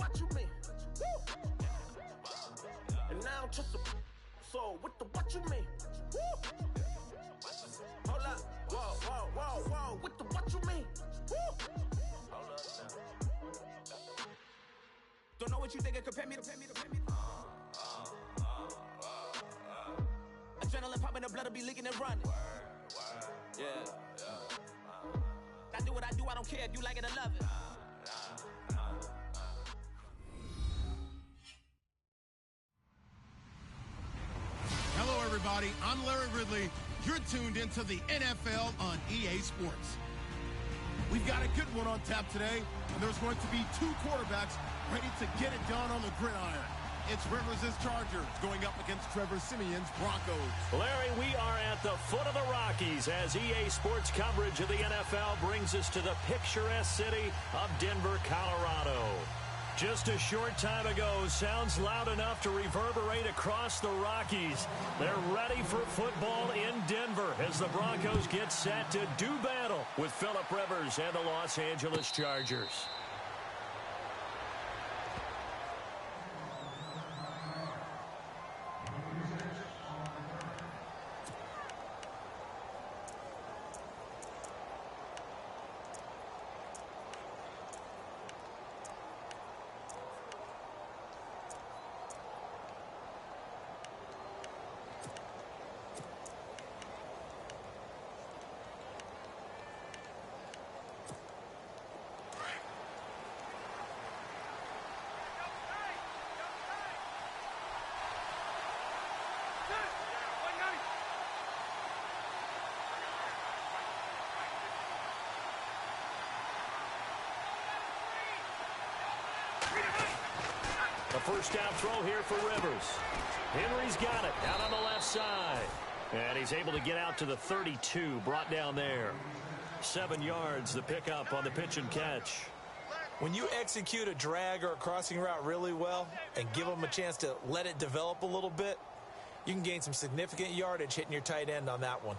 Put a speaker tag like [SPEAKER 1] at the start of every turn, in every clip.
[SPEAKER 1] what you mean? Woo. And now I'm just a so what the what you mean? Woo. Hold up, whoa, what the what you mean? Woo. Hold up now. Don't know what you think of, compare me to. Adrenaline popping, the blood will be leaking and running. Yeah. I do what I do, I don't care if you like it or love it.
[SPEAKER 2] Hello, everybody. I'm Larry Ridley. You're tuned into the NFL on EA Sports. We've got a good one on tap today, and there's going to be two quarterbacks ready to get it done on the gridiron. It's Rivers' Chargers going up against Trevor Simeon's Broncos.
[SPEAKER 3] Larry, we are at the foot of the Rockies as EA Sports coverage of the NFL brings us to the picturesque city of Denver, Colorado. Just a short time ago, sounds loud enough to reverberate across the Rockies. They're ready for football in Denver as the Broncos get set to do battle with Phillip Rivers and the Los Angeles Chargers. The first down throw here for Rivers. Henry's got it out on the left side. And he's able to get out to the 32, brought down there. 7 yards, the pickup on the pitch and catch.
[SPEAKER 4] When you execute a drag or a crossing route really well and give them a chance to let it develop a little bit, you can gain some significant yardage hitting your tight end on that one.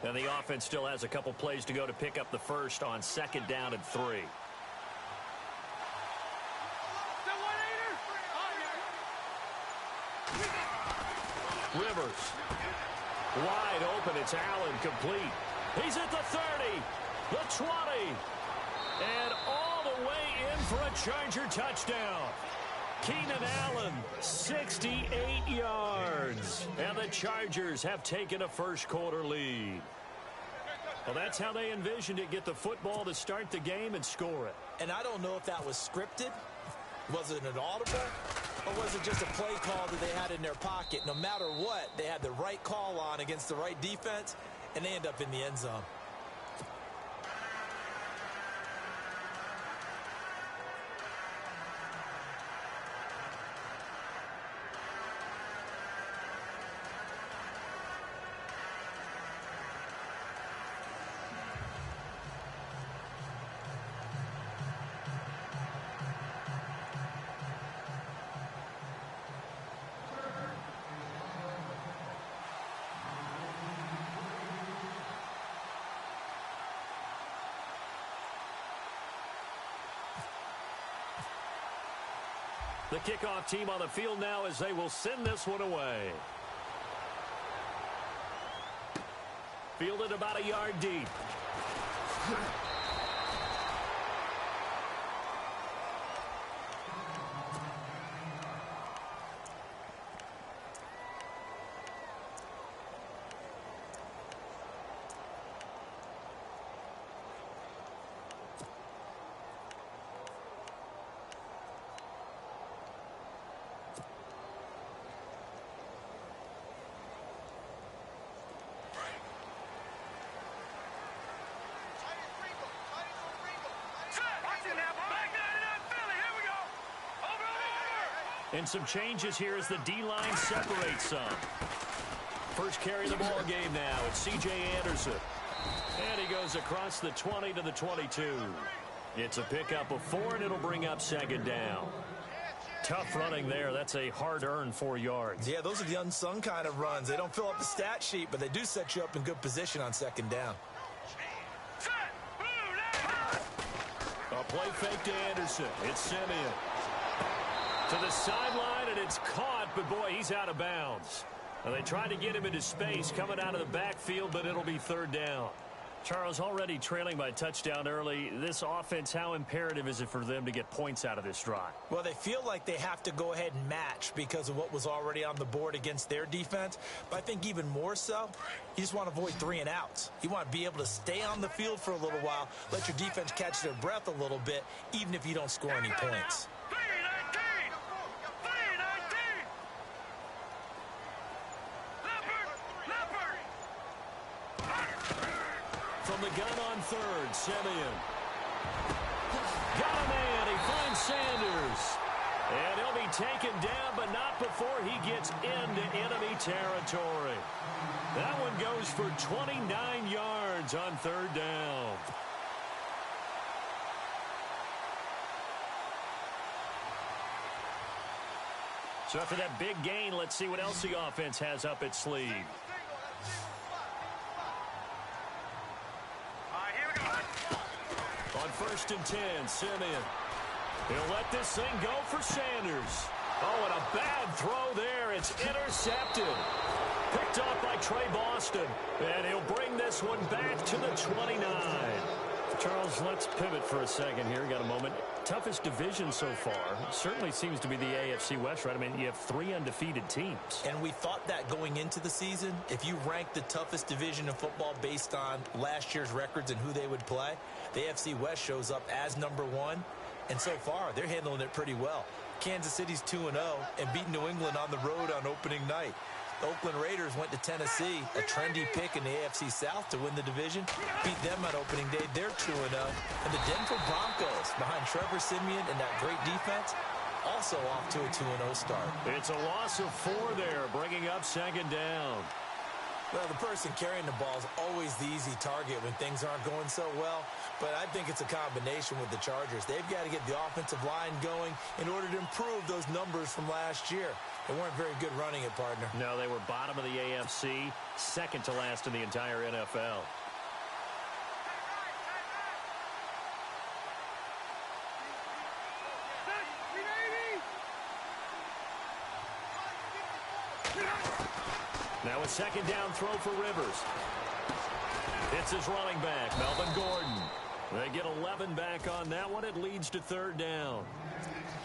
[SPEAKER 3] And the offense still has a couple plays to go to pick up the first on 2nd down and 3. Rivers. Wide open. It's Allen complete. He's at the 30, the 20, and all the way in for a Charger touchdown. Keenan Allen, 68 yards. And the Chargers have taken a first-quarter lead. Well, that's how they envisioned it, get the football to start the game and score it.
[SPEAKER 4] And I don't know if that was scripted. Was it an audible? Or was it just a play call that they had in their pocket? No matter what, they had the right call on against the right defense, and they end up in the end zone.
[SPEAKER 3] The kickoff team on the field now as they will send this one away. Fielded about a yard deep. And some changes here as the D-line separates some. First carry of the ball game now. It's C.J. Anderson. And he goes across the 20 to the 22. It's a pickup of 4, and it'll bring up second down. Tough running there. That's a hard-earned 4 yards.
[SPEAKER 4] Yeah, those are the unsung kind of runs. They don't fill up the stat sheet, but they do set you up in good position on second down.
[SPEAKER 3] A play fake to Anderson. It's Simeon. To the sideline, and it's caught, but boy, he's out of bounds. And they tried to get him into space coming out of the backfield, but it'll be third down. Charles, already trailing by touchdown early. This offense, how imperative is it for them to get points out of this drive?
[SPEAKER 4] Well, they feel like they have to go ahead and match because of what was already on the board against their defense. But I think even more so, you just want to avoid 3 and outs. You want to be able to stay on the field for a little while, let your defense catch their breath a little bit, even if you don't score any points.
[SPEAKER 3] From the gun on third, Simeon. Got a man. He finds Sanders. And he'll be taken down, but not before he gets into enemy territory. That one goes for 29 yards on third down. So after that big gain, let's see what else the offense has up its sleeve. On 1st and 10, Simeon. He'll let this thing go for Sanders. Oh, and a bad throw there. It's intercepted. Picked off by Trey Boston. And he'll bring this one back to the 29. Charles, let's pivot for a second here. Got a moment. Toughest division so far certainly seems to be the AFC West, right? I mean, you have 3 undefeated teams.
[SPEAKER 4] And we thought that going into the season, if you rank the toughest division in football based on last year's records and who they would play, the AFC West shows up as number 1. And so far, they're handling it pretty well. Kansas City's 2-0 and beat New England on the road on opening night. The Oakland Raiders went to Tennessee, a trendy pick in the AFC South to win the division. Beat them on opening day. They're 2-0. And the Denver Broncos, behind Trevor Siemian and that great defense, also off to a 2-0 start.
[SPEAKER 3] It's a loss of 4 there, bringing up second down.
[SPEAKER 4] Well, the person carrying the ball is always the easy target when things aren't going so well. But I think it's a combination with the Chargers. They've got to get the offensive line going in order to improve those numbers from last year. They weren't very good running it, partner.
[SPEAKER 3] No, they were bottom of the AFC, second to last in the entire NFL. Now a second down throw for Rivers. It's his running back, Melvin Gordon. They get 11 back on that one. It leads to third down.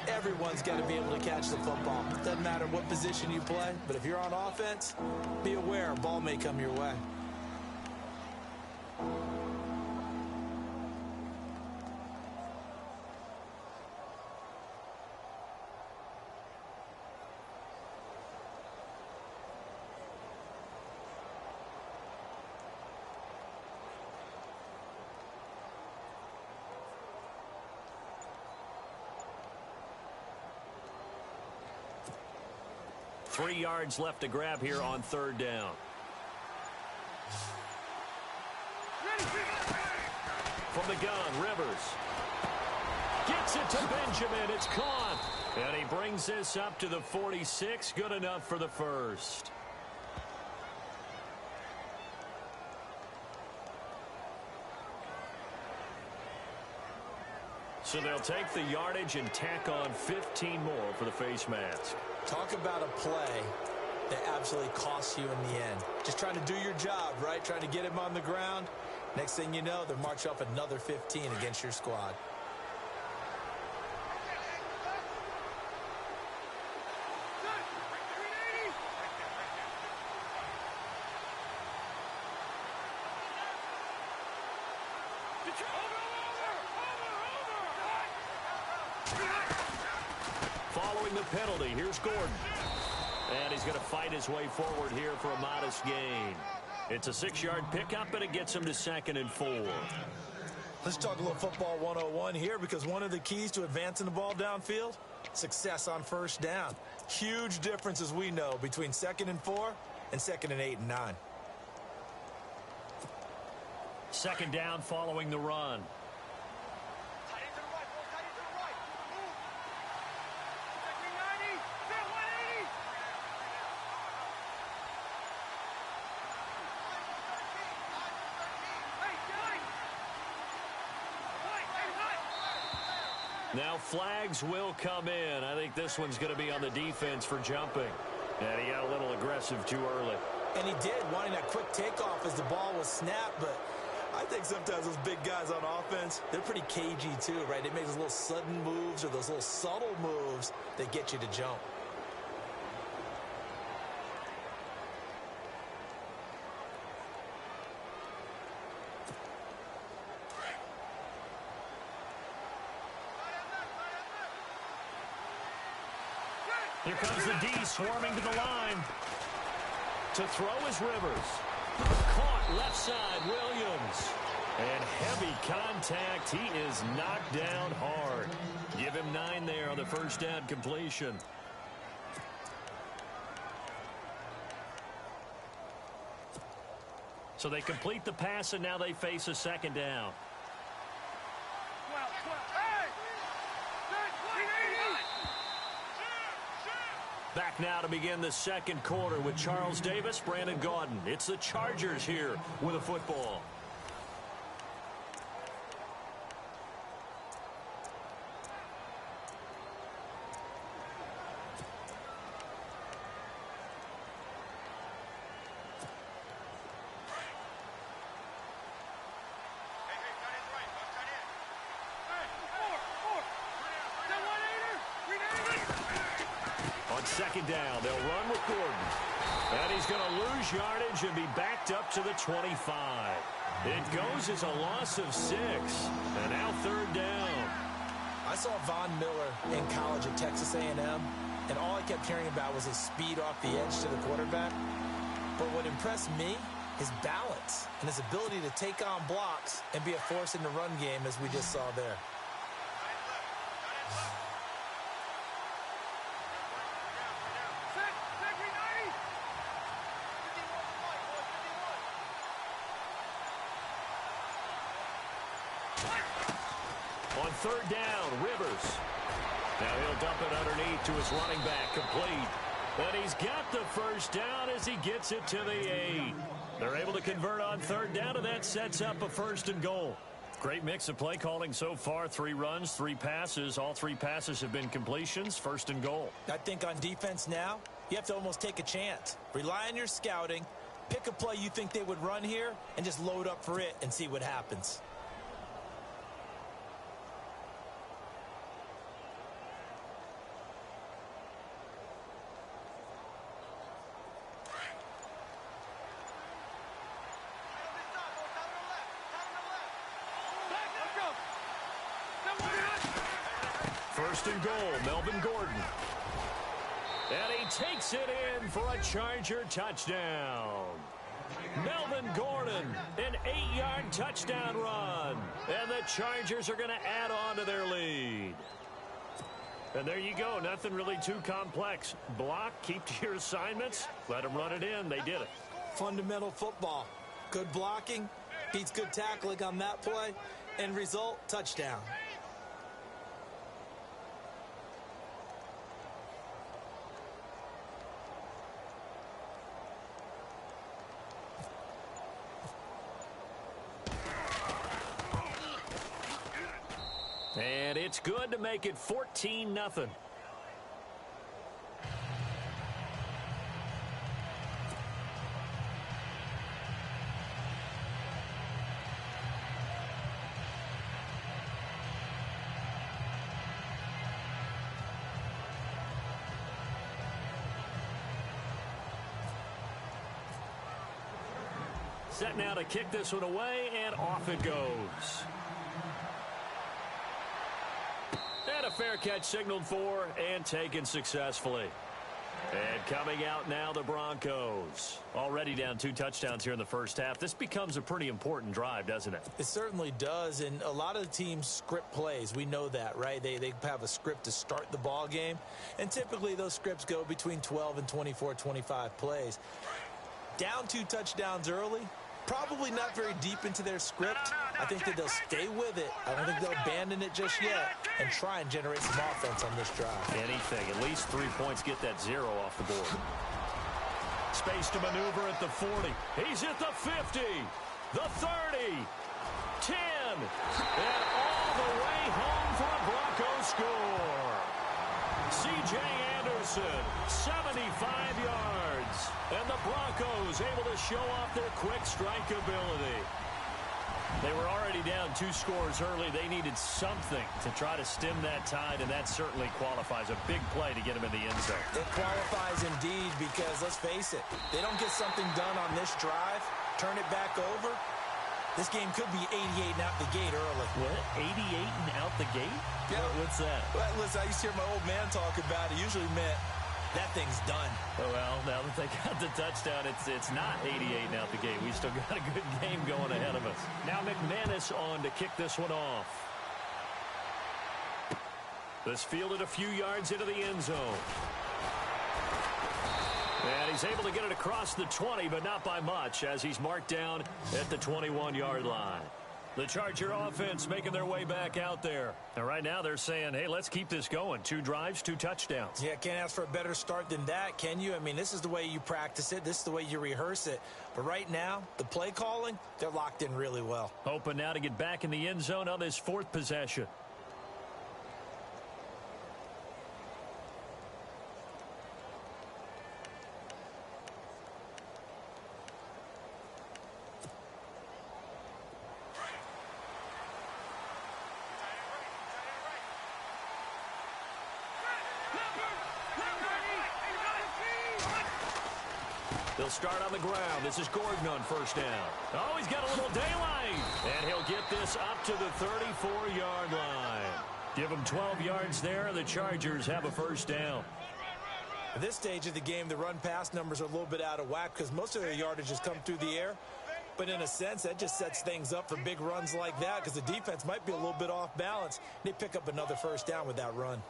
[SPEAKER 4] Everyone's got to be able to catch the football. Doesn't matter what position you play, but if you're on offense, be aware a ball may come your way.
[SPEAKER 3] Three yards left to grab here on third down. From the gun, Rivers. Gets it to Benjamin. It's caught. And he brings this up to the 46. Good enough for the first. So they'll take the yardage and tack on 15 more for the face mask.
[SPEAKER 4] Talk about a play that absolutely costs you in the end. Just trying to do your job, right? Trying to get him on the ground. Next thing you know, they'll march off another 15 against your squad.
[SPEAKER 3] Following the penalty, here's Gordon. And he's going to fight his way forward here for a modest gain. It's a 6-yard pickup, and it gets him to 2nd and 4.
[SPEAKER 4] Let's talk a little football 101 here, because one of the keys to advancing the ball downfield, success on first down. Huge difference, as we know, between 2nd and 4 and 2nd and 8 and 9.
[SPEAKER 3] Second down following the run. Now flags will come in. I think this one's going to be on the defense for jumping. And he got a little aggressive too early.
[SPEAKER 4] And he did, wanting that quick takeoff as the ball was snapped. But I think sometimes those big guys on offense, they're pretty cagey too, right? They make those little sudden moves or those little subtle moves that get you to jump.
[SPEAKER 3] Here comes the D swarming to the line. To throw is Rivers. Caught left side, Williams. And heavy contact. He is knocked down hard. Give him 9 there on the first down completion. So they complete the pass, and now they face a second down. Back now to begin the second quarter with Charles Davis, Brandon Gaudin. It's the Chargers here with a football. Second down, they'll run with Gordon. And he's going to lose yardage and be backed up to the 25. It goes as a loss of 6. And now third down.
[SPEAKER 4] I saw Von Miller in college at Texas A&M, and all I kept hearing about was his speed off the edge to the quarterback. But what impressed me, his balance and his ability to take on blocks and be a force in the run game, as we just saw there.
[SPEAKER 3] On third down, Rivers. Now he'll dump it underneath to his running back, complete. And he's got the first down as he gets it to the 8. They're able to convert on third down, and that sets up a first and goal. Great mix of play calling so far. 3 runs, 3 passes. All 3 passes have been completions. First and goal.
[SPEAKER 4] I think on defense now, you have to almost take a chance. Rely on your scouting. Pick a play you think they would run here, and just load up for it and see what happens.
[SPEAKER 3] First and goal, Melvin Gordon. And he takes it in for a Charger touchdown. Melvin Gordon, an 8-yard touchdown run. And the Chargers are going to add on to their lead. And there you go, nothing really too complex. Block, keep to your assignments, let them run it in. They did it.
[SPEAKER 4] Fundamental football. Good blocking, beats good tackling on that play. End result, touchdown.
[SPEAKER 3] And it's good to make it 14-0. Set now to kick this one away, and off it goes. And a fair catch signaled for and taken successfully. And coming out now, the Broncos. Already down 2 touchdowns here in the first half. This becomes a pretty important drive, doesn't it?
[SPEAKER 4] It certainly does, and a lot of the teams script plays. We know that, right? They have a script to start the ball game, and typically those scripts go between 12 and 24, 25 plays. Down 2 touchdowns early, probably not very deep into their script. I think that they'll stay with it. I don't think they'll abandon it just yet and try and generate some offense on this drive.
[SPEAKER 3] Anything. At least 3 points. Get that 0 off the board. Space to maneuver at the 40. He's at the 50. The 30. 10. And all the way home for a Broncos Wilson, 75 yards. And the Broncos able to show off their quick strike ability. They were already down 2 scores early. They needed something to try to stem that tide, and that certainly qualifies. A big play to get them in the end zone.
[SPEAKER 4] It qualifies indeed because, let's face it, they don't get something done on this drive, turn it back over, this game could be 88 and out the gate early.
[SPEAKER 3] What? 88 and out the gate?
[SPEAKER 4] Yeah.
[SPEAKER 3] What's that?
[SPEAKER 4] Well, listen, I used to hear my old man talk about it. Usually meant that thing's done.
[SPEAKER 3] Oh, well, now that they got the touchdown, it's not 88 and out the gate. We still got a good game going ahead of us. Now McManus on to kick this one off. This fielded a few yards into the end zone. And he's able to get it across the 20, but not by much, as he's marked down at the 21-yard line. The Charger offense making their way back out there. And right now they're saying, hey, let's keep this going. 2 drives, 2 touchdowns.
[SPEAKER 4] Yeah, can't ask for a better start than that, can you? I mean, this is the way you practice it. This is the way you rehearse it. But right now, the play calling, they're locked in really well.
[SPEAKER 3] Hoping now to get back in the end zone on this 4th possession. They'll start on the ground. This is Gordon on first down. Oh, he's got a little daylight. And he'll get this up to the 34-yard line. Give him 12 yards there. The Chargers have a first down.
[SPEAKER 4] At this stage of the game, the run-pass numbers are a little bit out of whack because most of their yardage has come through the air. But in a sense, that just sets things up for big runs like that because the defense might be a little bit off balance. They pick up another first down with that run.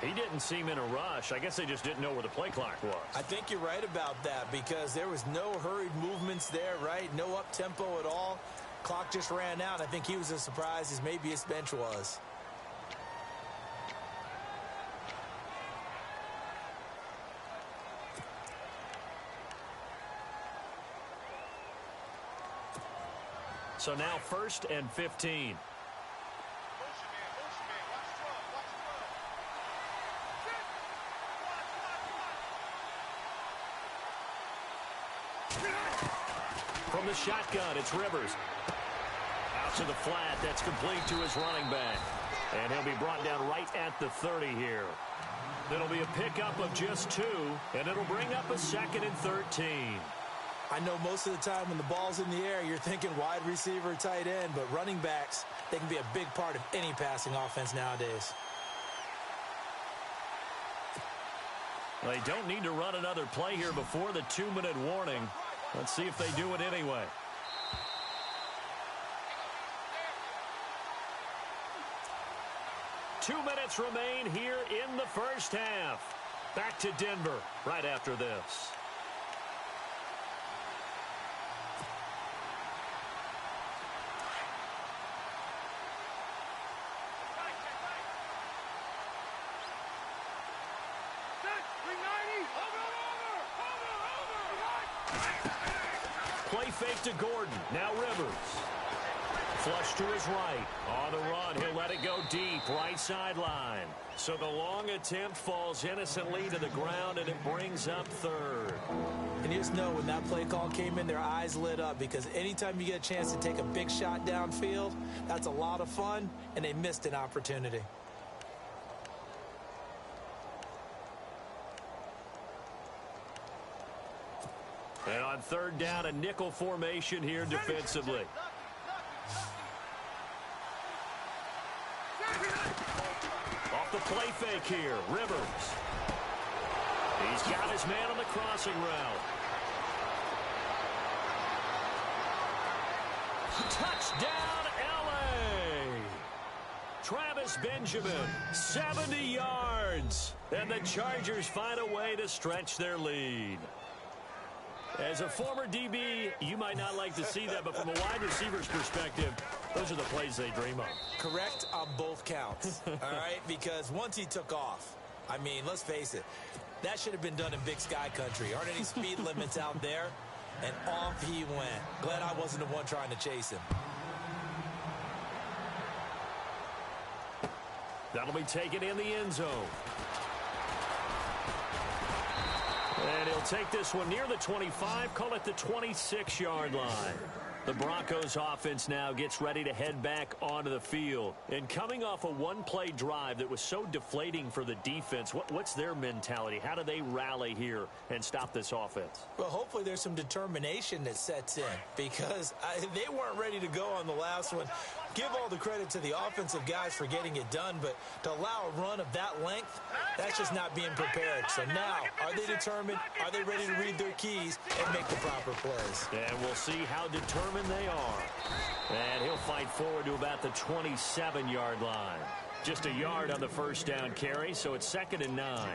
[SPEAKER 3] He didn't seem in a rush. I guess they just didn't know where the play clock was.
[SPEAKER 4] I think you're right about that because there was no hurried movements there, right? No up-tempo at all. Clock just ran out. I think he was as surprised as maybe his bench was.
[SPEAKER 3] So now 1st and 15. From the shotgun, it's Rivers. Out to the flat. That's complete to his running back. And he'll be brought down right at the 30 here. It'll be a pickup of just 2, and it'll bring up a 2nd and 13.
[SPEAKER 4] I know most of the time when the ball's in the air, you're thinking wide receiver, tight end, but running backs, they can be a big part of any passing offense nowadays.
[SPEAKER 3] They don't need to run another play here before the 2-minute warning. Let's see if they do it anyway. Two minutes remain here in the first half. Back to Denver right after this. Play fake to Gordon. Now Rivers. Flush to his right. On the run, he'll let it go deep. Right sideline. So the long attempt falls innocently to the ground, and it brings up 3rd.
[SPEAKER 4] And you just know when that play call came in, their eyes lit up because anytime you get a chance to take a big shot downfield, that's a lot of fun, and they missed an opportunity.
[SPEAKER 3] And on 3rd down, a nickel formation here defensively. Off the play fake here, Rivers. He's got his man on the crossing route. Touchdown, L.A. Travis Benjamin, 70 yards. And the Chargers find a way to stretch their lead. As a former DB, you might not like to see that, but from a wide receiver's perspective, those are the plays they dream of.
[SPEAKER 4] Correct on both counts, all right? Because once he took off, I mean, let's face it, that should have been done in Big Sky Country. Aren't any speed limits out there? And off he went. Glad I wasn't the one trying to chase him.
[SPEAKER 3] That'll be taken in the end zone. And he'll take this one near the 25, call it the 26-yard line. The Broncos offense now gets ready to head back onto the field. And coming off a one-play drive that was so deflating for the defense, what's their mentality? How do they rally here and stop this offense?
[SPEAKER 4] Well, hopefully there's some determination that sets in because they weren't ready to go on the last one. Give all the credit to the offensive guys for getting it done, but to allow a run of that length, that's just not being prepared. So now, are they determined? Are they ready to read their keys and make the proper plays?
[SPEAKER 3] And we'll see how determined they are. And he'll fight forward to about the 27-yard line. Just a yard on the first down carry, so it's 2nd and 9.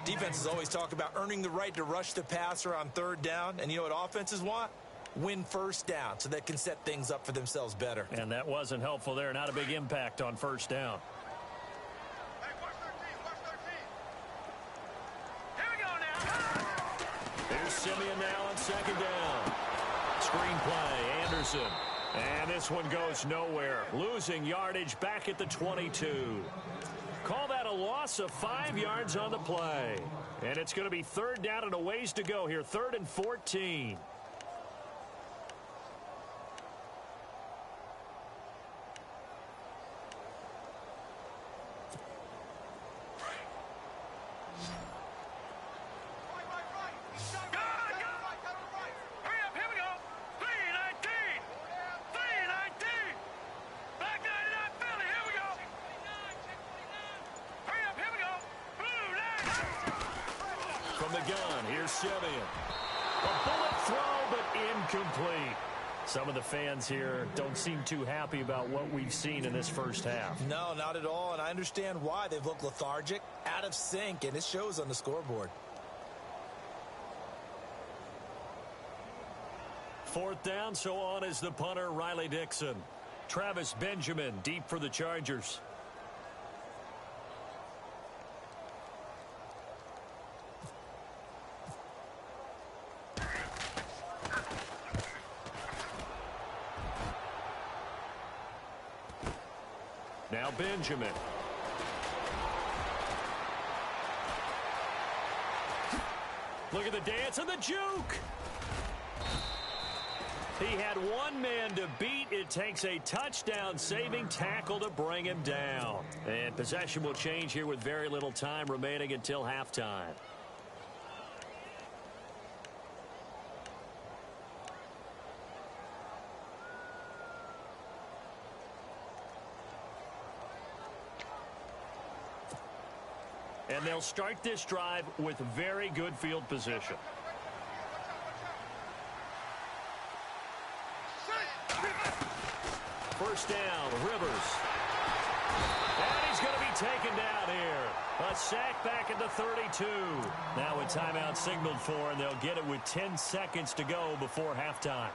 [SPEAKER 4] Defenses always talk about earning the right to rush the passer on 3rd down, and you know what offenses want? Win first down so they can set things up for themselves better.
[SPEAKER 3] And that wasn't helpful there. Not a big impact on first down.
[SPEAKER 1] Hey, watch 13. Here we go now.
[SPEAKER 3] Here's Simeon now on 2nd down. Screenplay, Anderson. And this one goes nowhere. Losing yardage back at the 22. Call that a loss of 5 yards on the play. And it's going to be 3rd down and a ways to go here. 3rd and 14. From the gun, here's Simeon. A bullet throw, but incomplete. Some of the fans here don't seem too happy about what we've seen in this first half.
[SPEAKER 4] No, not at all, and I understand why. They've looked lethargic, out of sync, and it shows on the scoreboard.
[SPEAKER 3] 4th down, so on is the punter, Riley Dixon. Travis Benjamin deep for the Chargers. Now Benjamin. Look at the dance and the juke. He had one man to beat. It takes a touchdown-saving tackle to bring him down. And possession will change here with very little time remaining until halftime. And they'll start this drive with very good field position. First down, Rivers. And he's going to be taken down here. A sack back at the 32. Now a timeout signaled for, and they'll get it with 10 seconds to go before halftime.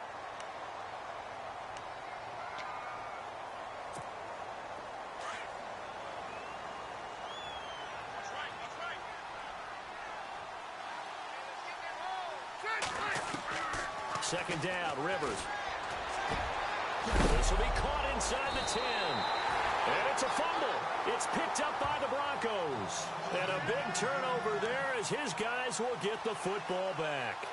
[SPEAKER 3] Second down, Rivers. This will be caught inside the 10. And it's a fumble. It's picked up by the Broncos. And a big turnover there as his guys will get the football back.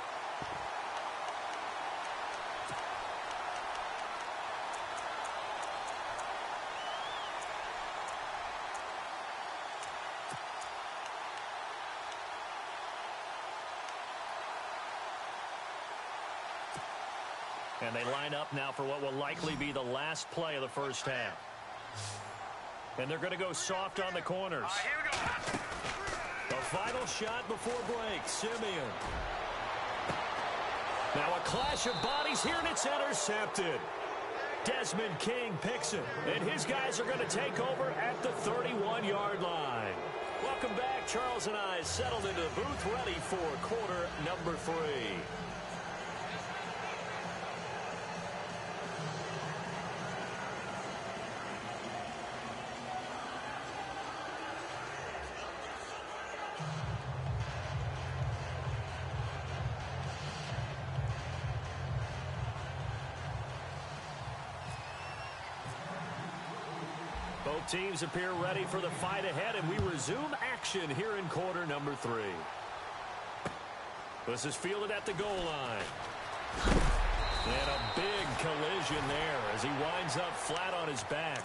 [SPEAKER 3] And they line up now for what will likely be the last play of the first half. And they're going to go soft on the corners.
[SPEAKER 1] Here we go.
[SPEAKER 3] The final shot before break, Simeon. Now a clash of bodies here, and it's intercepted. Desmond King picks it, and his guys are going to take over at the 31-yard line. Welcome back. Charles and I settled into the booth, ready for quarter number 3. Both teams appear ready for the fight ahead, and we resume action here in quarter number 3. This is fielded at the goal line. And a big collision there as he winds up flat on his back.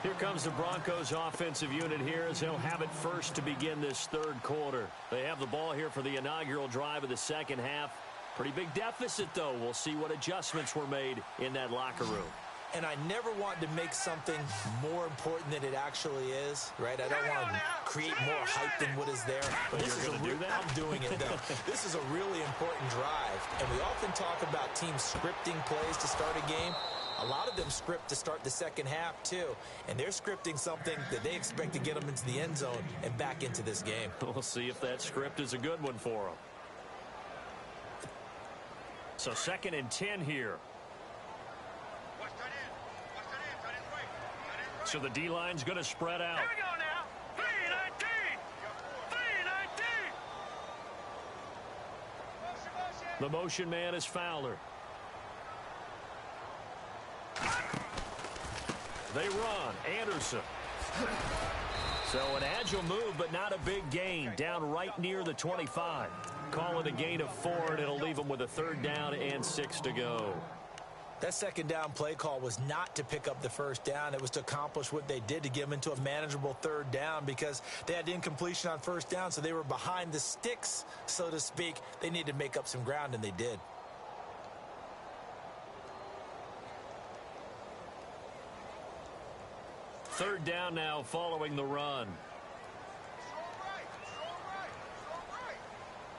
[SPEAKER 3] Here comes the Broncos offensive unit here as they'll have it first to begin this third quarter. They have the ball here for the inaugural drive of the second half. Pretty big deficit, though. We'll see what adjustments were made in that locker room.
[SPEAKER 4] And I never want to make something more important than it actually is, right? I don't want to create more hype than what is there.
[SPEAKER 3] But you're going to do that?
[SPEAKER 4] I'm doing it, though. This is a really important drive. And we often talk about teams scripting plays to start a game. A lot of them script to start the second half, too. And they're scripting something that they expect to get them into the end zone and back into this game.
[SPEAKER 3] We'll see if that script is a good one for them. So 2nd and 10 here. So the D-line's going to spread out.
[SPEAKER 1] Here we go now. 319. 319.
[SPEAKER 3] The motion man is Fowler. They run. Anderson. So an agile move, but not a big gain. Down right near the 25. Call it a gain of 4, and it'll leave them with a 3rd down and 6 to go.
[SPEAKER 4] That second down play call was not to pick up the first down. It was to accomplish what they did, to get them into a manageable 3rd down, because they had incompletion on first down, so they were behind the sticks, so to speak. They needed to make up some ground, and they did.
[SPEAKER 3] Third down now following the run.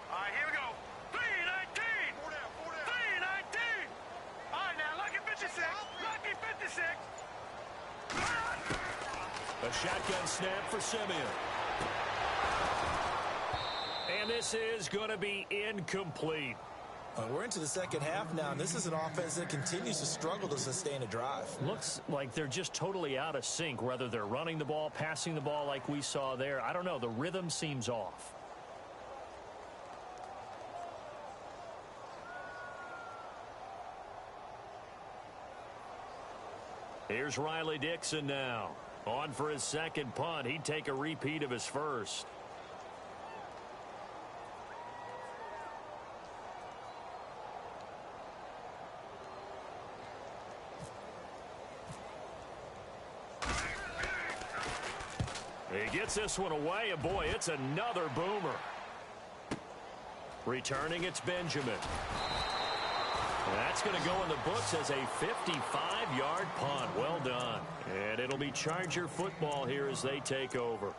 [SPEAKER 1] All right, here we go. 319. 319. All right, now, lucky 56. Lucky 56.
[SPEAKER 3] A shotgun snap for Simeon. And this is going to be incomplete.
[SPEAKER 4] We're into the second half now, and this is an offense that continues to struggle to sustain a drive.
[SPEAKER 3] Looks like they're just totally out of sync, whether they're running the ball, passing the ball like we saw there. I don't know. The rhythm seems off. Here's Riley Dixon now. On for his second punt. He'd take a repeat of his first. He gets this one away, and boy, it's another boomer. Returning, it's Benjamin. That's going to go in the books as a 55-yard punt. Well done. And it'll be Charger football here as they take over.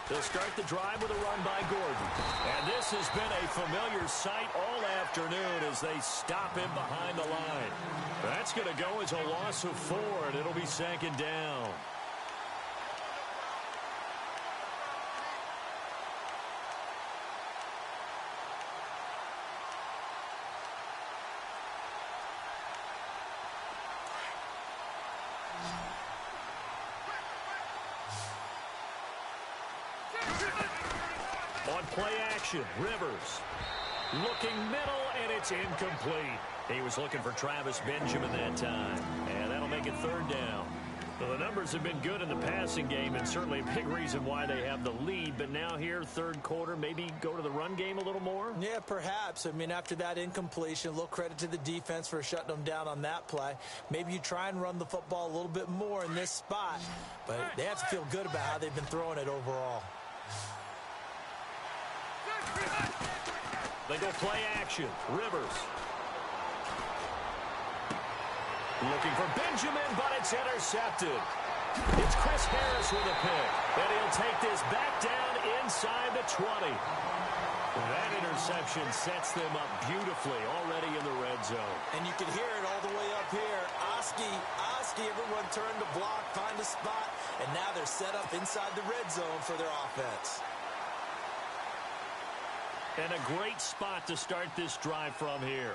[SPEAKER 3] They'll start the drive with a run by Gordon. And this has been a familiar sight all afternoon as they stop him behind the line. That's going to go as a loss of 4, and it'll be 2nd down. On play action, Rivers looking middle, and it's incomplete. He was looking for Travis Benjamin that time, and that'll make it 3rd down. Well, the numbers have been good in the passing game, and certainly a big reason why they have the lead. But now here, third quarter, maybe go to the run game a little more?
[SPEAKER 4] Yeah, perhaps. I mean, after that incompletion, a little credit to the defense for shutting them down on that play. Maybe you try and run the football a little bit more in this spot, but they have to feel good about how they've been throwing it overall.
[SPEAKER 3] They go play action. Rivers. Looking for Benjamin, but it's intercepted. It's Chris Harris with a pick. And he'll take this back down inside the 20. That interception sets them up beautifully already in the red zone.
[SPEAKER 4] And you can hear it all the way up here. Oski, everyone turned to block, find a spot, and now they're set up inside the red zone for their offense.
[SPEAKER 3] And a great spot to start this drive from here.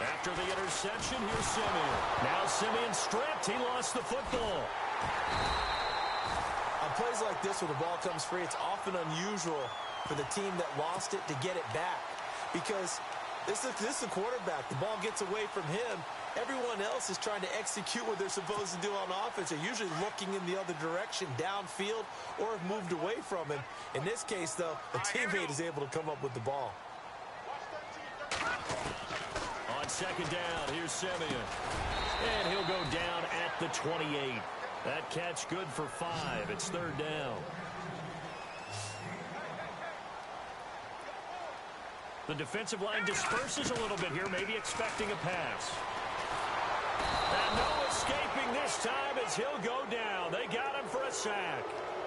[SPEAKER 3] After the interception, here's Simeon. Now Simeon stripped. He lost the football.
[SPEAKER 4] On plays like this where the ball comes free, it's often unusual for the team that lost it to get it back. Because this is a quarterback. The ball gets away from him. Everyone else is trying to execute what they're supposed to do on offense. They're usually looking in the other direction, downfield, or have moved away from him. In this case, though, a teammate is able to come up with the ball.
[SPEAKER 3] On second down, here's Simeon. And he'll go down at the 28. That catch good for 5. It's third down. The defensive line disperses a little bit here, maybe expecting a pass. And no escaping this time as he'll go down. They got him for a sack.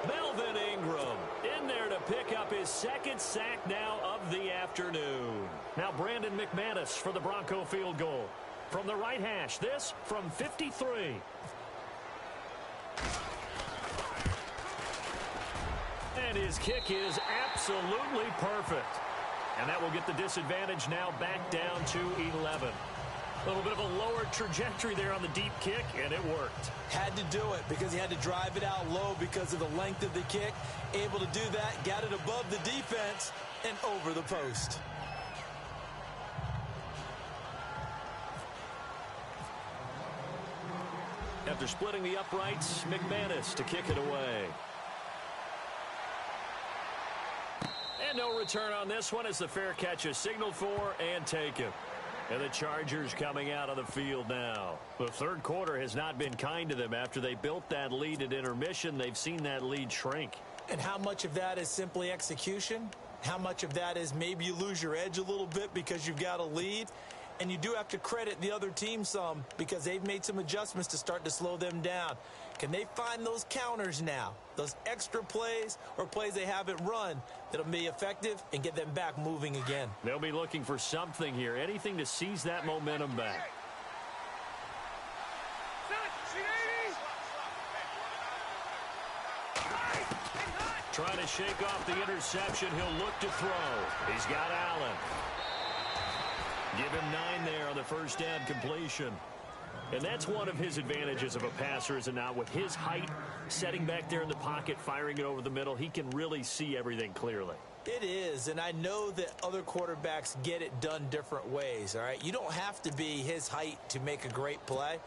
[SPEAKER 3] Melvin Ingram in there to pick up his second sack now of the afternoon. Now Brandon McManus for the Bronco field goal. From the right hash, this from 53. And his kick is absolutely perfect. And that will get the disadvantage now back down to 11. A little bit of a lower trajectory there on the deep kick, and it worked.
[SPEAKER 4] Had to do it because he had to drive it out low because of the length of the kick. Able to do that, got it above the defense and over the post.
[SPEAKER 3] After splitting the uprights, McManus to kick it away. And no return on this one as the fair catch is signaled for and taken. And the Chargers coming out of the field now. The third quarter has not been kind to them. After they built that lead at intermission, they've seen that lead shrink.
[SPEAKER 4] And how much of that is simply execution? How much of that is maybe you lose your edge a little bit because you've got a lead? And you do have to credit the other team some because they've made some adjustments to start to slow them down. Can they find those counters now, those extra plays or plays they haven't run that'll be effective and get them back moving again?
[SPEAKER 3] They'll be looking for something here, anything to seize that momentum back. Trying to shake off the interception. He'll look to throw. He's got Allen. Give him 9 there on the first down completion. And that's one of his advantages of a passer, is it not? With his height, setting back there in the pocket, firing it over the middle, he can really see everything clearly.
[SPEAKER 4] It is, and I know that other quarterbacks get it done different ways, all right? You don't have to be his height to make a great play,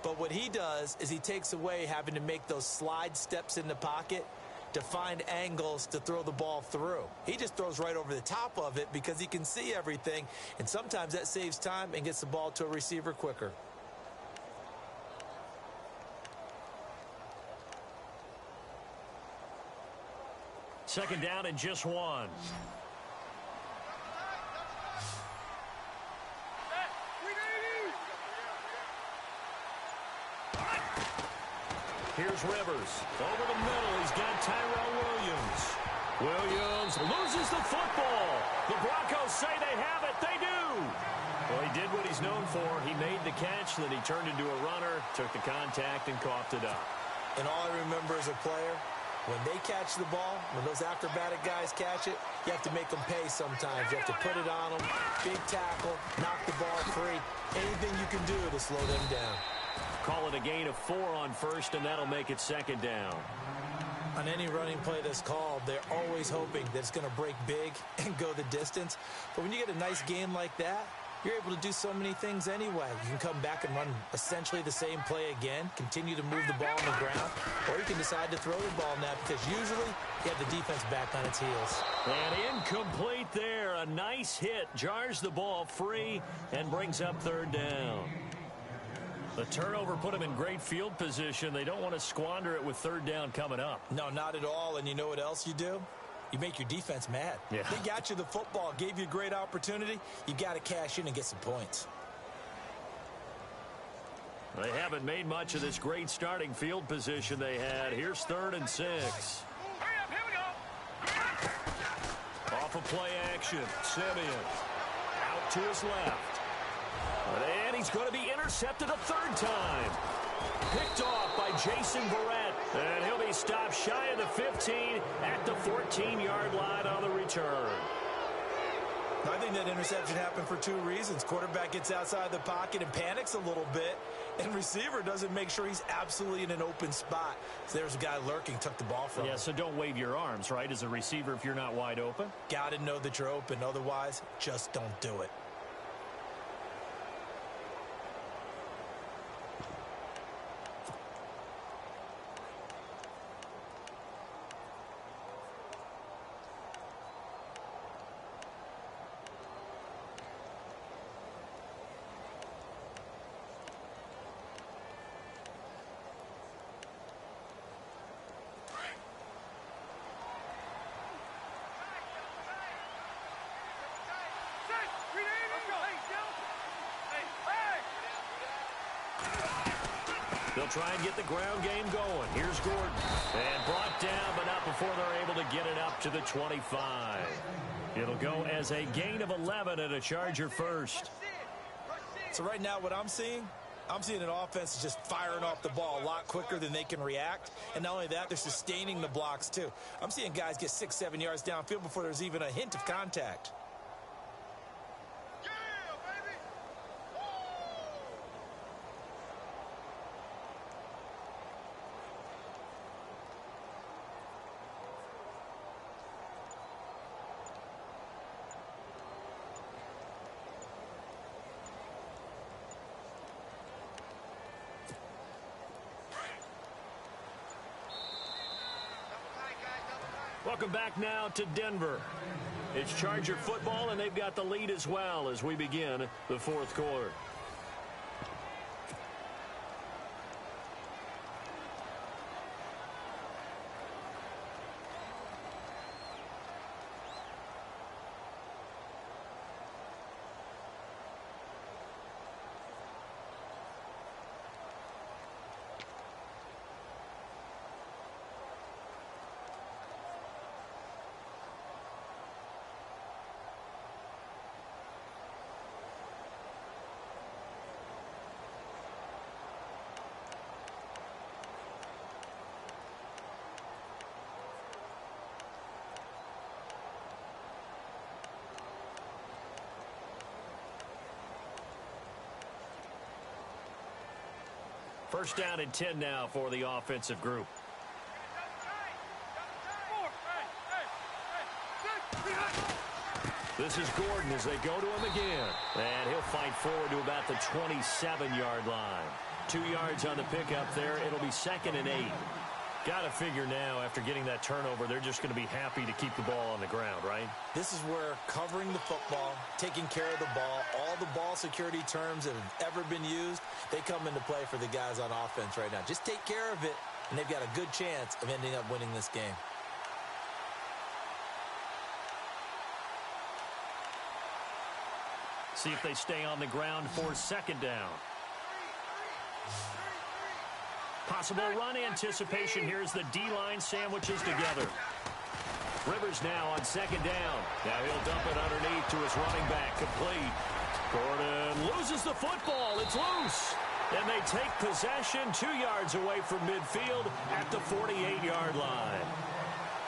[SPEAKER 4] but what he does is he takes away having to make those slide steps in the pocket to find angles to throw the ball through. He just throws right over the top of it because he can see everything, and sometimes that saves time and gets the ball to a receiver quicker.
[SPEAKER 3] Second down and just 1. Here's Rivers. Over the middle, he's got Tyrell Williams. Williams loses the football. The Broncos say they have it. They do. Well, he did what he's known for. He made the catch, then he turned into a runner, took the contact, and coughed it up.
[SPEAKER 4] And all I remember as a player, when they catch the ball, when those acrobatic guys catch it, you have to make them pay sometimes. You have to put it on them, big tackle, knock the ball free. Anything you can do to slow them down.
[SPEAKER 3] Call it a gain of 4 on first, and that'll make it second down.
[SPEAKER 4] On any running play that's called, they're always hoping that it's going to break big and go the distance. But when you get a nice game like that, you're able to do so many things anyway. You can come back and run essentially the same play again, continue to move the ball on the ground, or you can decide to throw the ball now because usually you have the defense back on its heels.
[SPEAKER 3] And incomplete there. A nice hit. Jars the ball free and brings up third down. The turnover put them in great field position. They don't want to squander it with third down coming up.
[SPEAKER 4] No, not at all. And you know what else you do? You make your defense mad.
[SPEAKER 3] Yeah.
[SPEAKER 4] They got you the football, gave you a great opportunity. You got to cash in and get some points.
[SPEAKER 3] They haven't made much of this great starting field position they had. Here's 3rd and 6. Off of play action. Simeon out to his left. And he's going to be intercepted a 3rd time. Picked off by Jason Barrett. And he'll be stopped shy of the 15 at the 14-yard line on the return.
[SPEAKER 4] I think that interception happened for 2 reasons. Quarterback gets outside the pocket and panics a little bit, and receiver doesn't make sure he's absolutely in an open spot. So there's a guy lurking, took the ball from him.
[SPEAKER 3] Yeah, so don't wave your arms, right, as a receiver if you're not wide open?
[SPEAKER 4] Got to know that you're open. Otherwise, just don't do it.
[SPEAKER 3] They'll try and get the ground game going. Here's Gordon. And brought down, but not before they're able to get it up to the 25. It'll go as a gain of 11 and a Charger first.
[SPEAKER 4] So right now what I'm seeing an offense just firing off the ball a lot quicker than they can react. And not only that, they're sustaining the blocks too. I'm seeing guys get 6-7 yards downfield before there's even a hint of contact.
[SPEAKER 3] Welcome back now to Denver. It's Charger football, and they've got the lead as well as we begin the 4th quarter. First down and 10 now for the offensive group. This is Gordon as they go to him again. And he'll fight forward to about the 27-yard line. 2 yards on the pickup there. It'll be 2nd and 8. Got to figure now, after getting that turnover, they're just going to be happy to keep the ball on the ground, right?
[SPEAKER 4] This is where covering the football, taking care of the ball, all the ball security terms that have ever been used, they come into play for the guys on offense right now. Just take care of it, and they've got a good chance of ending up winning this game.
[SPEAKER 3] See if they stay on the ground for 2nd down. Possible run anticipation. Here's the D-line sandwiches together. Rivers now on 2nd down. Now he'll dump it underneath to his running back. Complete. Gordon loses the football. It's loose. And they take possession 2 yards away from midfield at the 48-yard line.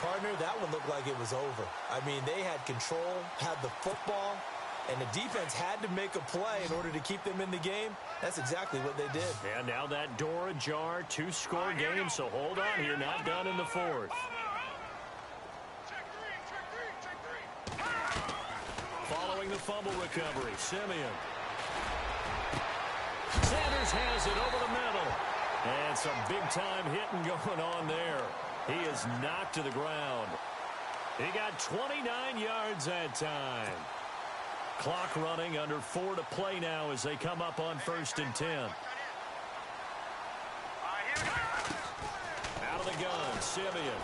[SPEAKER 4] Partner, that one looked like it was over. I mean, they had control, had the football, and the defense had to make a play in order to keep them in the game. That's exactly what they did.
[SPEAKER 3] And now that door ajar, 2-score game, so hold on here, not done in the 4th. Following the fumble recovery, Simeon. Sanders has it over the middle. And some big-time hitting going on there. He is knocked to the ground. He got 29 yards that time. Clock running, under 4 to play now as they come up on 1st and 10. the gun. Simeon.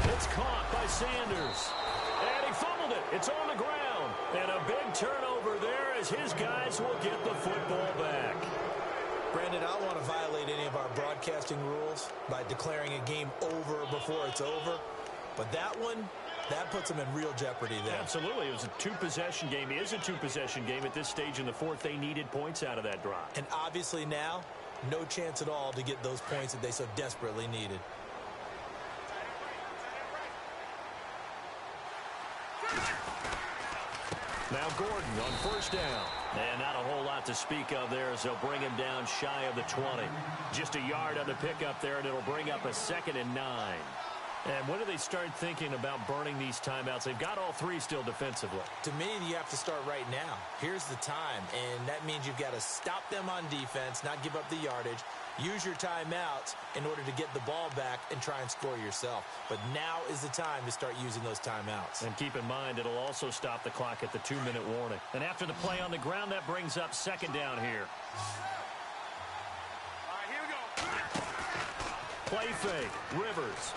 [SPEAKER 3] It's caught by Sanders. And he fumbled it. It's on the ground. And a big turnover there as his guys will get the football back.
[SPEAKER 4] Brandon, I don't want to violate any of our broadcasting rules by declaring a game over before it's over. But that one, that puts them in real jeopardy there.
[SPEAKER 3] Absolutely. It was a two-possession game. It is a two-possession game at this stage in the fourth. They needed points out of that drive.
[SPEAKER 4] And obviously now, no chance at all to get those points that they so desperately needed.
[SPEAKER 3] Now Gordon on first down. And not a whole lot to speak of there as they'll bring him down shy of the 20. Just a yard on the pickup there, and it'll bring up a 2nd and 9. And when do they start thinking about burning these timeouts? They've got all three still defensively.
[SPEAKER 4] To me, you have to start right now. Here's the time, and that means you've got to stop them on defense, not give up the yardage, use your timeouts in order to get the ball back and try and score yourself. But now is the time to start using those timeouts. And
[SPEAKER 3] keep in mind, it'll also stop the clock at the 2-minute warning. And after the play on the ground, that brings up 2nd down here.
[SPEAKER 1] All right, here we go.
[SPEAKER 3] Play fake. Rivers.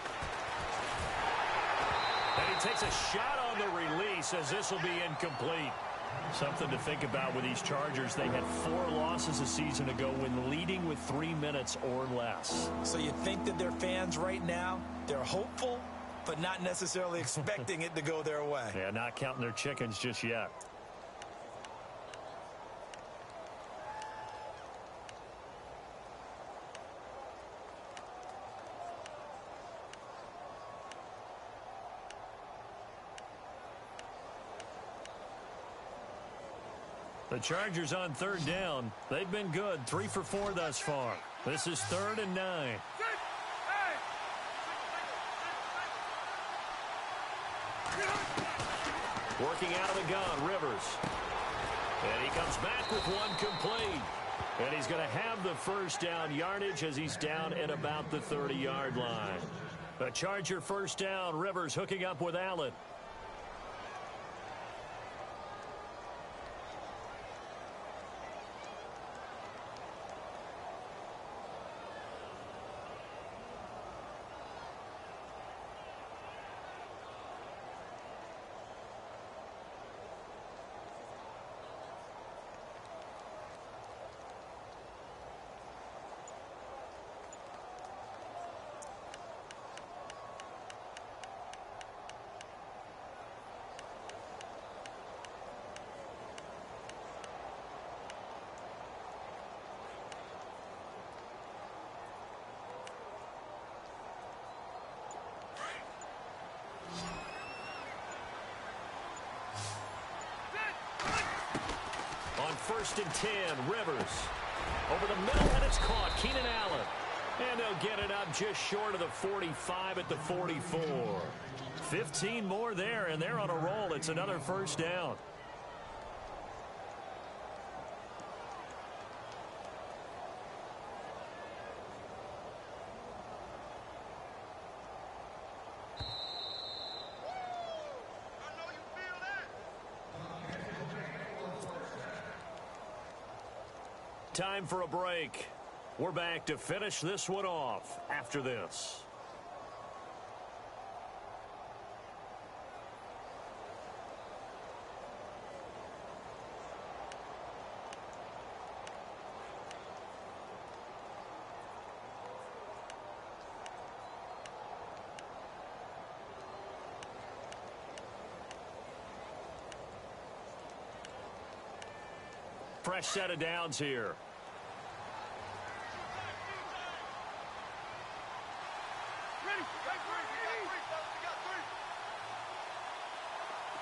[SPEAKER 3] And he takes a shot on the release as this will be incomplete. Something to think about with these Chargers. They had 4 losses a season ago when leading with 3 minutes or less.
[SPEAKER 4] So you think that their fans right now, they're hopeful, but not necessarily expecting it to go their way.
[SPEAKER 3] Yeah, not counting their chickens just yet. The Chargers on 3rd down. They've been good. 3 for 4 thus far. This is 3rd and 9. Working out of the gun, Rivers. And he comes back with one complete. And he's going to have the first down yardage as he's down at about the 30-yard line. A Charger first down. Rivers hooking up with Allen. On 1st and 10, Rivers. Over the middle, and it's caught. Keenan Allen. And they'll get it up just short of the 45 at the 44. 15 more there, and they're on a roll. It's another first down. Time for a break. We're back to finish this one off after this. Fresh set of downs here.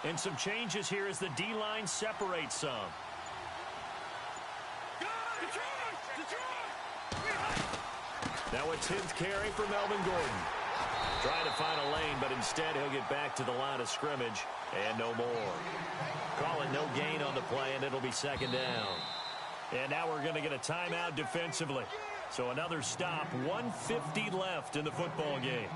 [SPEAKER 3] And some changes here as the D-line separates some. Now a 10th carry for Melvin Gordon. Trying to find a lane, but instead he'll get back to the line of scrimmage and no more. Call it no gain on the play, and it'll be 2nd down. And now we're going to get a timeout defensively. So another stop, 1:50 left in the football game.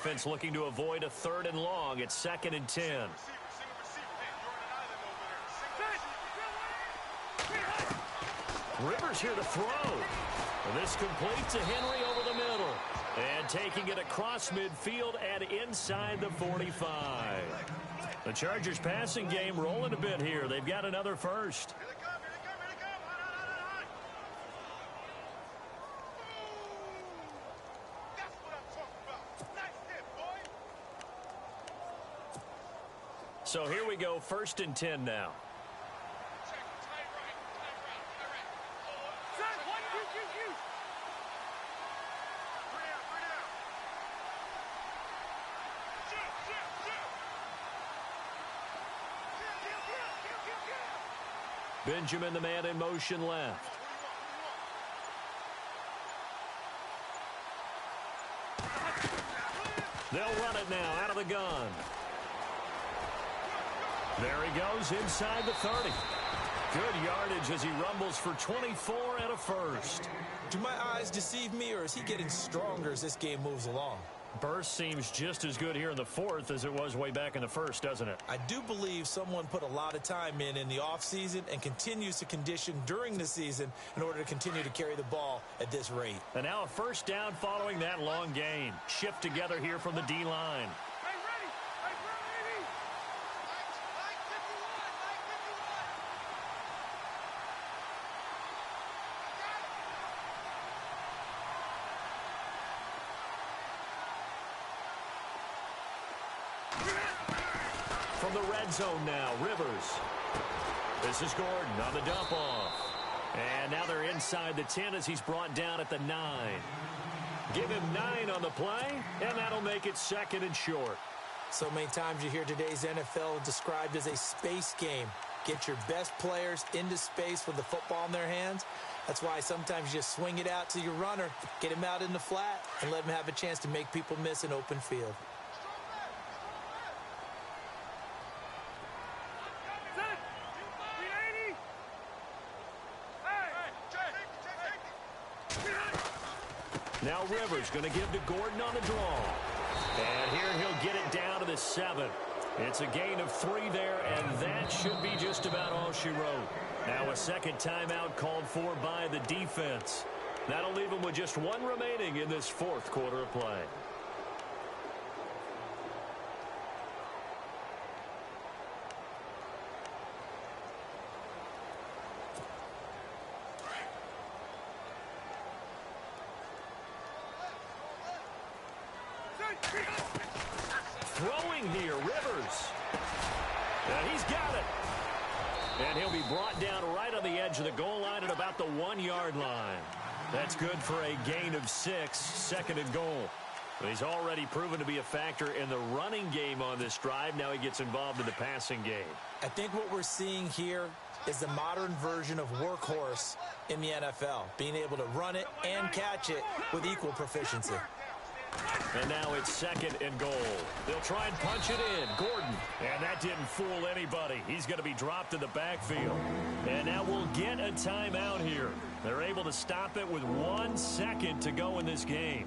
[SPEAKER 3] offense looking to avoid a 3rd and long. It's 2nd and 10. Rivers here to throw. And this complete to Henry over the middle. And taking it across midfield and inside the 45. The Chargers passing game rolling a bit here. They've got another first. So here we go, 1st and 10 now. Benjamin, the man in motion left. They'll run it now out of the gun. There he goes inside the 30. Good yardage as he rumbles for 24 and a first.
[SPEAKER 4] Do my eyes deceive me, or is he getting stronger as this game moves along?
[SPEAKER 3] Burst seems just as good here in the 4th as it was way back in the 1st, doesn't it?
[SPEAKER 4] I do believe someone put a lot of time in the offseason and continues to condition during the season in order to continue to carry the ball at this rate.
[SPEAKER 3] And now a first down following that long gain. Shift together here from the D-line. From the red zone now, Rivers. This is Gordon on the dump off. And now they're inside the 10 as he's brought down at the 9. Give him 9 on the play, and that'll make it 2nd and short.
[SPEAKER 4] So many times you hear today's NFL described as a space game. Get your best players into space with the football in their hands. That's why sometimes you just swing it out to your runner, get him out in the flat, and let him have a chance to make people miss an open field.
[SPEAKER 3] Now Rivers going to give to Gordon on the draw. And here he'll get it down to the 7. It's a gain of 3 there, and that should be just about all she wrote. Now a second timeout called for by the defense. That'll leave them with just 1 remaining in this 4th quarter of play. Throwing here, Rivers. And he's got it. And he'll be brought down right on the edge of the goal line at about the 1-yard line. That's good for a gain of 6, 2nd and goal. But he's already proven to be a factor in the running game on this drive. Now he gets involved in the passing game.
[SPEAKER 4] I think what we're seeing here is the modern version of workhorse in the NFL, being able to run it and catch it with equal proficiency.
[SPEAKER 3] And now it's 2nd and goal. They'll try and punch it in. Gordon. And that didn't fool anybody. He's going to be dropped in the backfield. And now we'll get a timeout here. They're able to stop it with 1 second to go in this game.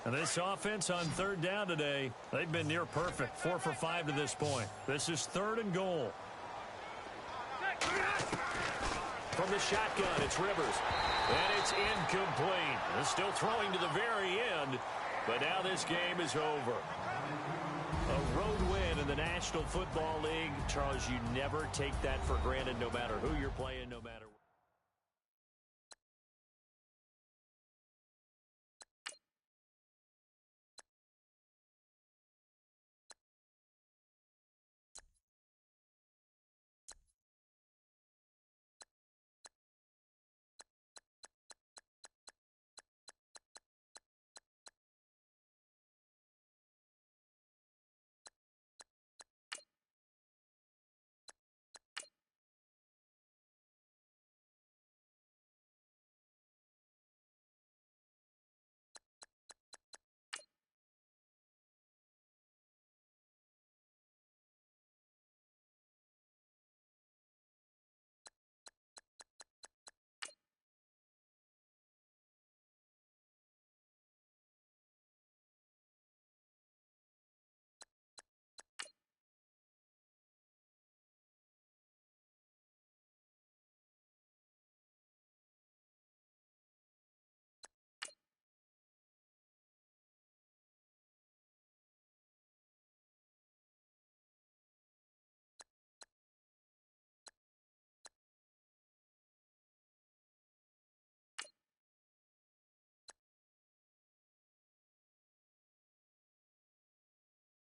[SPEAKER 3] And this offense on 3rd down today, they've been near perfect. 4 for 5 to this point. This is 3rd and goal. From the shotgun, it's Rivers. And it's incomplete. They're still throwing to the very end. But now this game is over. A road win in the National Football League. Charles, you never take that for granted no matter who you're playing, no matter